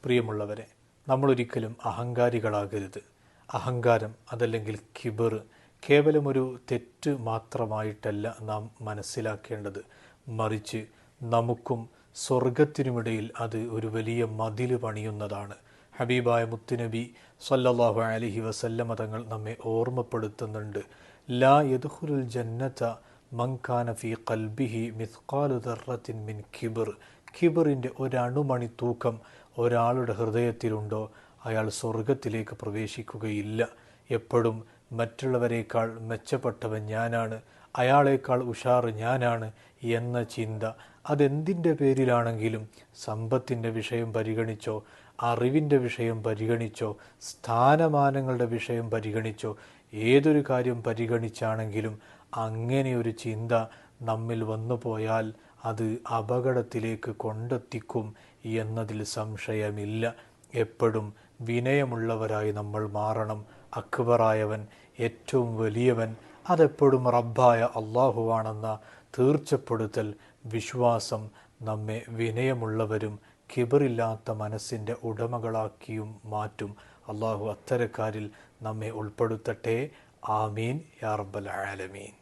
പ്രിയമുള്ളവരെ, നമ്മളൊരിക്കലും അഹങ്കാരികളാകരുത്. അഹങ്കാരം അതല്ലെങ്കിൽ കിബർ കേവലമൊരു തെറ്റ് മാത്രമായിട്ടല്ല നാം മനസ്സിലാക്കേണ്ടത്. മറിച്ച് നമുക്കും സ്വർഗത്തിനുമിടയിൽ അത് ഒരു വലിയ മതിൽ പണിയുന്നതാണ്. ഹബീബായ മുത്തുനബി സല്ലല്ലാഹു അലൈഹി വസല്ലമ തങ്ങൾ നമ്മെ ഓർമ്മപ്പെടുത്തുന്നുണ്ട്. ലാ യദ്ഖുലുൽ ജന്നത മൻ കാന ഫീ ഖൽബിഹി മിസ്ഖാലു ദർറത്തിൻ മിൻ കിബർ. കിബറിൻ്റെ ഒരണുമണി തൂക്കം ഒരാളുടെ ഹൃദയത്തിലുണ്ടോ, അയാൾ സ്വർഗത്തിലേക്ക് പ്രവേശിക്കുകയില്ല. എപ്പോഴും മറ്റുള്ളവരെക്കാൾ മെച്ചപ്പെട്ടവൻ ഞാനാണ്, അയാളേക്കാൾ ഉഷാർ ഞാനാണ് എന്ന ചിന്ത, അതെന്തിൻ്റെ പേരിലാണെങ്കിലും, സമ്പത്തിൻ്റെ വിഷയം പരിഗണിച്ചോ, അറിവിൻ്റെ വിഷയം പരിഗണിച്ചോ, സ്ഥാനമാനങ്ങളുടെ വിഷയം പരിഗണിച്ചോ, ഏതൊരു കാര്യം പരിഗണിച്ചാണെങ്കിലും അങ്ങനെയൊരു ചിന്ത നമ്മിൽ വന്നു പോയാൽ അത് അപകടത്തിലേക്ക് കൊണ്ടെത്തിക്കും എന്നതിൽ സംശയമില്ല. എപ്പോഴും വിനയമുള്ളവരായി നമ്മൾ മാറണം. അക്ബറായവൻ, ഏറ്റവും വലിയവൻ, അതെപ്പോഴും റബ്ബായ അള്ളാഹുവാണെന്ന തീർച്ചപ്പെടുത്തൽ, വിശ്വാസം നമ്മെ വിനയമുള്ളവരും കിബറില്ലാത്ത മനസ്സിൻ്റെ ഉടമകളാക്കിയും മാറ്റും. അള്ളാഹു അത്തരക്കാരിൽ നമ്മെ ഉൾപ്പെടുത്തട്ടെ. ആമീൻ യാ റബ്ബൽ ആലമീൻ.